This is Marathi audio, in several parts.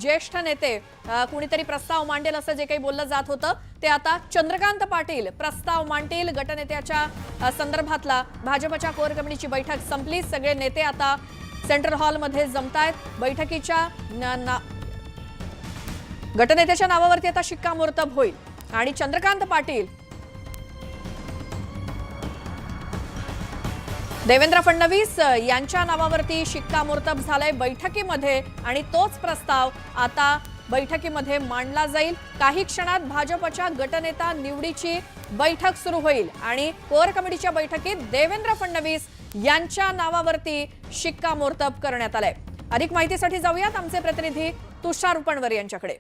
ज्येष्ठ नेते कुणीतरी प्रस्ताव मांडेल असं जे काही बोललं जात होतं ते आता चंद्रकांत पाटील प्रस्ताव मांडतील। गटनेत्याच्या संदर्भातला भाजपच्या कोर कमिटीची बैठक संपली। सगळे नेते आता सेंट्रल हॉल मध्ये जमतायत। बैठकीच्या गटनेत्याच्या नावावरती आता शिक्कामोर्तब होईल आणि चंद्रकांत पाटील देवेंद्र फडणवीस यांच्या नावावरती शिक्कामोर्तब झालंय बैठकीमध्ये आणि तोच प्रस्ताव आता बैठकीमध्ये मांडला जाईल। काही क्षणात भाजपच्या गटनेता निवडीची बैठक सुरू होईल आणि कोर कमिटीच्या बैठकीत देवेंद्र फडणवीस यांच्या नावावरती शिक्कामोर्तब करण्यात आलंय। अधिक माहितीसाठी जाऊयात आमचे प्रतिनिधी तुषार उपणवर यांच्याकडे।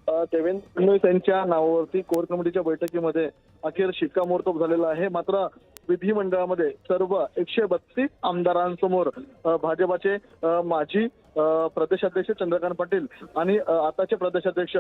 देवेंद्र फडणवीस यांच्या नावावरती कोर कमिटीच्या बैठकीमध्ये अखेर शिक्कामोर्तब झालेला आहे। मात्र विधिमंडळामध्ये सर्व 132 आमदारांसमोर भाजपाचे माजी प्रदेशाध्यक्ष चंद्रकांत पाटील आणि आताचे प्रदेशाध्यक्ष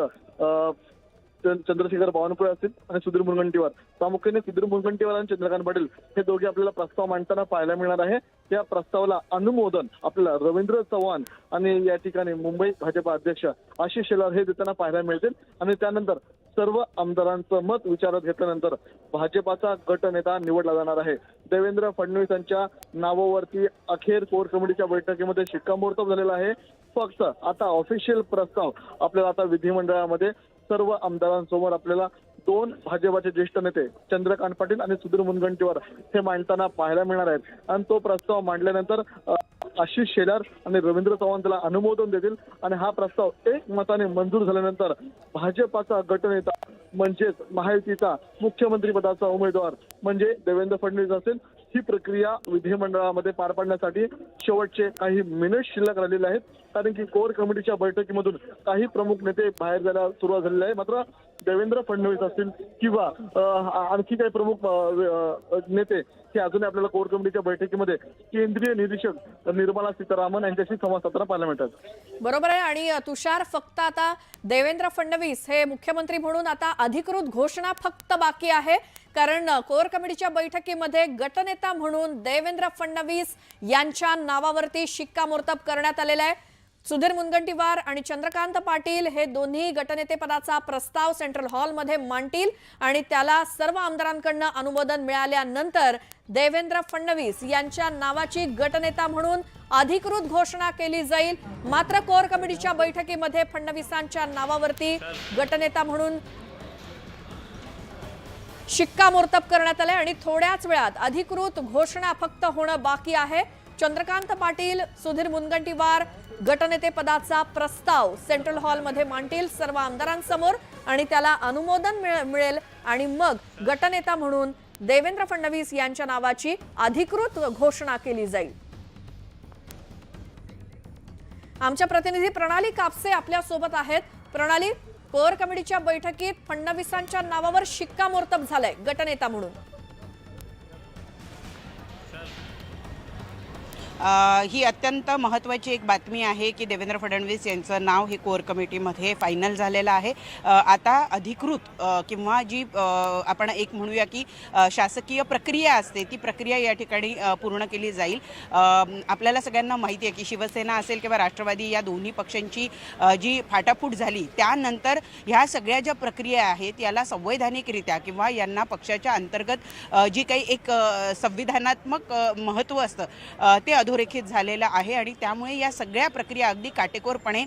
चंद्रशेखर बावनकुळे असतील आणि सुधीर मुनगंटीवार, प्रामुख्याने सुधीर मुनगंटीवार आणि चंद्रकांत पाटील हे दोघे आपल्याला प्रस्ताव मांडताना पाहायला मिळणार आहे। त्या प्रस्तावाला अनुमोदन आपल्याला रवींद्र चव्हाण आणि या ठिकाणी मुंबई भाजपा अध्यक्ष आशिष शेलार हे देताना पाहायला मिळतील आणि त्यानंतर सर्व आमदारांचं मत विचारात घेतल्यानंतर भाजपाचा गटनेता निवडला जाणार आहे। देवेंद्र फडणवीस यांच्या नावावरती अखेर कोर कमिटीच्या बैठकीमध्ये शिक्कामोर्तब झालेला आहे। फक्त आता ऑफिशियल प्रस्ताव आपल्याला आता विधिमंडळामध्ये सर्व आमदारांसमोर आपल्याला दोन भाजपाचे ज्येष्ठ नेते चंद्रकांत पाटील आणि सुधीर मुनगंटीवार हे मांडताना पाहायला मिळणार आहेत आणि तो प्रस्ताव मांडल्यानंतर आशिष शेलार आणि रवींद्र चव्हाण त्याला अनुमोदन देतील आणि हा प्रस्ताव एकमताने मंजूर झाल्यानंतर भाजपाचा गटनेता म्हणजेच महायुतीचा मुख्यमंत्री पदाचा उमेदवार म्हणजे देवेंद्र फडणवीस असेल। ही प्रक्रिया विधिमंडळामध्ये पार पाडण्यासाठी शेवटचे काही मिनिट शिल्लक राहिलेले आहेत, कारण की कोर कमिटीच्या बैठकीमधून काही प्रमुख नेते बाहेर जायला सुरुवात झालेली आहे। मात्र देवेंद्र फडणवीस असतील किंवा आणखी काही प्रमुख नेते हे अजूनही आपल्याला कोर कमिटीच्या बैठकीमध्ये केंद्रीय निरीक्षक निर्मला सीतारामन यांच्याशी संवाद साधताना पाहायला मिळतात। बरोबर आहे। आणि तुषार, फक्त आता देवेंद्र फडणवीस हे मुख्यमंत्री म्हणून आता अधिकृत घोषणा फक्त बाकी आहे, कारण कोर कमिटीच्या बैठकीमध्ये गटनेता म्हणून देवेंद्र फडणवीस यांच्या नावावरती शिक्कामोर्तब करण्यात आलेला आहे। सुधीर मुनगंटीवार आणि चंद्रकांत पाटील हे दोन्ही गटनेते पदाचा प्रस्ताव सेंट्रल हॉलमध्ये मांडतील आणि त्याला सर्व आमदारांकडून अनुमोदन मिळाल्यानंतर देवेंद्र फडणवीस यांच्या नावाची गटनेता म्हणून अधिकृत घोषणा केली जाईल। मात्र कोर कमिटीच्या बैठकीमध्ये फडणवीसांच्या नावावरती गटनेता म्हणून शिक्कामोर्तब करण्यात आले आणि थोड्याच वेळात अधिकृत घोषणा फक्त होणं बाकी आहे। चंद्रकांत पाटील, सुधीर मुनगंटीवार गटनेते पदाचा प्रस्ताव सेंट्रल हॉलमध्ये मांडतील सर्व आमदारांसमोर आणि त्याला अनुमोदन मिळेल आणि मग गटनेता म्हणून देवेंद्र फडणवीस यांच्या नावाची अधिकृत घोषणा केली जाईल। आमच्या प्रतिनिधी प्रणाली कापसे आपल्या सोबत आहेत। प्रणाली, कोर कमिटीच्या बैठकीत फडणवीसांच्या नावावर शिक्कामोर्तब झालंय गटनेता म्हणून। ही अत्यंत महत्त्वाची एक बातमी आहे की देवेंद्र फडणवीस यांचं नाव हे कोर कमिटीमध्ये फायनल झालेलं आहे। आता अधिकृत किंवा जी आपण एक म्हणूया की शासकीय प्रक्रिया असते ती प्रक्रिया या ठिकाणी पूर्ण केली जाईल। आपल्याला सगळ्यांना माहिती आहे की शिवसेना असेल किंवा राष्ट्रवादी या दोन्ही पक्षांची जी फाटाफूट झाली त्यानंतर ह्या सगळ्या ज्या प्रक्रिया आहेत याला संवैधानिकरित्या किंवा यांना पक्षाच्या अंतर्गत जी काही एक संविधानात्मक महत्त्व असतं ते अधोरेखित झालेलं आहे आणि त्यामुळे या सगळ्या प्रक्रिया अगदी काटेकोरपणे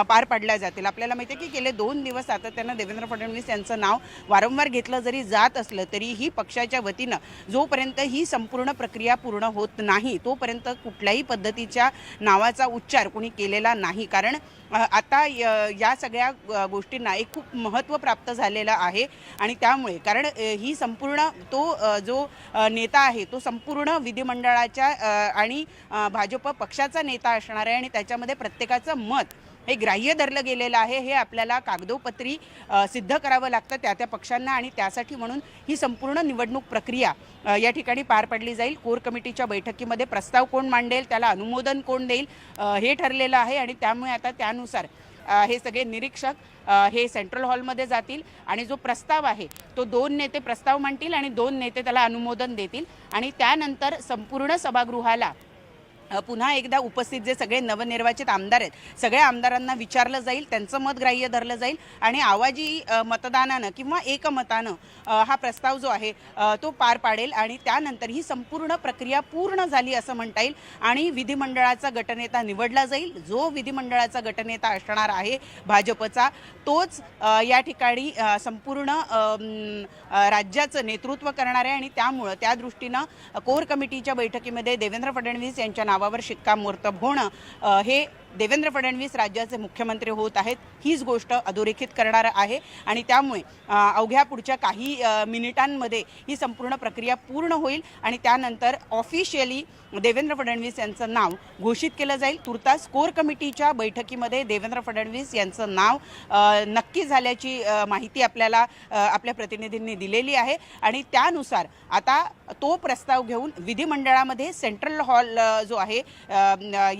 पार पाडल्या जातील। आपल्याला माहिती आहे की गेले 2 दिवस सातत्यानं देवेंद्र फडणवीस यांचं नाव वारंवार घेतलं जरी जात असलं तरीही पक्षाच्या वतीनं जोपर्यंत ही संपूर्ण प्रक्रिया पूर्ण होत नाही तोपर्यंत कुठल्याही पद्धतीच्या नावाचा उच्चार कोणी केलेला नाही, कारण आता या सगळ्या गोष्टींना एक खूप महत्त्व प्राप्त झालेलं आहे आणि त्यामुळे कारण ही संपूर्ण तो जो नेता आहे तो संपूर्ण विधिमंडळाच्या आणि भाजप पक्षाचा नेता असणार आहे आणि त्याच्यामध्ये प्रत्येकाचं मत हे ग्राह्य धरलं गेलेलं आहे। हे आपल्याला कागदोपत्री सिद्ध करावं लागतं त्या पक्षांना आणि त्यासाठी म्हणून ही संपूर्ण निवडणूक प्रक्रिया या ठिकाणी पार पडली जाईल। कोर कमिटीच्या बैठकीमध्ये प्रस्ताव कोण मांडेल, त्याला अनुमोदन कोण देईल हे ठरलेलं आहे आणि त्यामुळे आता त्यानुसार हे सगळे निरीक्षक हे सेंट्रल हॉलमध्ये जातील आणि जो प्रस्ताव आहे तो 2 नेते प्रस्ताव मांडतील आणि 2 नेते त्याला अनुमोदन देतील आणि त्यानंतर संपूर्ण सभागृहाला पुन्हा एकदा उपस्थित जे सगळे नवनिर्वाचित आमदार आहेत सगळ्या आमदारांना विचारलं जाईल, त्यांचं मत ग्राह्य धरलं जाईल आणि आवाजी मतदानानं किंवा एकमतानं हा प्रस्ताव जो आहे तो पार पाडेल आणि त्यानंतर ही संपूर्ण प्रक्रिया पूर्ण झाली असं म्हणता येईल आणि विधिमंडळाचा गटनेता निवडला जाईल. जो विधिमंडळाचा गटनेता असणार आहे भाजपचा तोच या ठिकाणी संपूर्ण राज्याचं नेतृत्व करणार आहे आणि त्यामुळं त्या दृष्टीनं कोर कमिटीच्या बैठकीमध्ये देवेंद्र फडणवीस यांच्या नावावर शिक्कामोर्तब होणं हे देवेंद्र फडणवीस राज्याचे मुख्यमंत्री होत आहेत हीच गोष्ट अधोरेखित करणार आहे आणि त्यामुळे अवघ्या पुढच्या काही मिनिटांमध्ये ही संपूर्ण प्रक्रिया पूर्ण होईल आणि त्यानंतर ऑफिशियली देवेंद्र फडणवीस यांचं नाव घोषित केलं जाईल. तुर्तास कोर कमिटीच्या बैठकीमध्ये देवेंद्र फडणवीस यांचं नाव नक्की झाल्याची माहिती आपल्याला आपल्या प्रतिनिधींनी दिलेली आहे आणि त्यानुसार आता तो प्रस्ताव घेऊन विधिमंडळामध्ये सेंट्रल हॉल जो आहे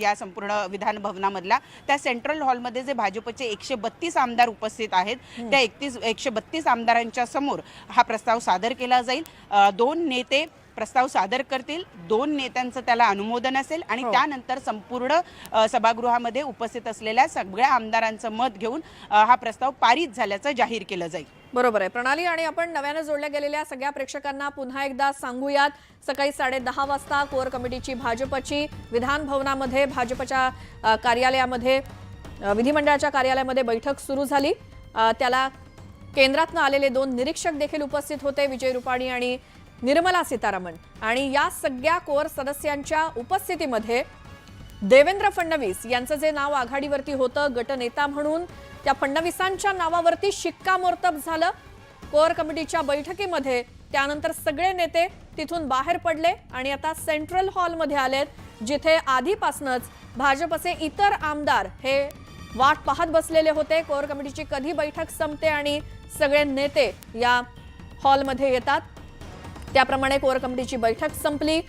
या संपूर्ण विधान भवनामधला त्या सेंट्रल हॉलमध्ये जे भाजपचे 132 आमदार उपस्थित आहेत त्या 132 आमदारांच्या समोर हा प्रस्ताव सादर केला जाईल. 2 नेते प्रस्ताव सादर करतील, 2 नेत्यांचं त्याला अनुमोदन असेल आणि त्यानंतर संपूर्ण सभागृहामध्ये उपस्थित असलेल्या सगळ्या आमदारांचं मत घेऊन हा प्रस्ताव पारित झाल्याचं जाहीर केलं जाईल. बरोबर आहे प्रणाली. आणि आपण नव्याने जोडल्या गेलेल्या सगळ्या प्रेक्षकांना पुन्हा एकदा सांगूयात, सकाळी 10:30 वाजता कोर कमिटीची भाजपची विधान भवनामध्ये भाजपच्या कार्यालयामध्ये विधिमंडळाच्या कार्यालयामध्ये बैठक सुरू झाली. त्याला केंद्रातून आलेले 2 निरीक्षक देखील उपस्थित होते, विजय रुपाणी आणि निर्मला सीतारामन. आणि या सगळ्या कोर सदस्यांच्या उपस्थितीमध्ये देवेंद्र फडणवीस यांचं जे नाव आघाडीवरती होतं गटनेता म्हणून त्या फडणवीसांच्या नावावरती शिक्कामोर्तब झालं कोर कमिटीच्या बैठकीमध्ये. त्यानंतर सगळे नेते तिथून बाहेर पडले आणि आता सेंट्रल हॉलमध्ये आलेत, जिथे आधीपासूनच भाजपचे इतर आमदार हे वाट पाहत बसलेले होते. कोर कमिटीची कधी बैठक संपते आणि सगळे नेते या हॉलमध्ये येतात. त्याप्रमाणे कोर कमिटीची बैठक संपली.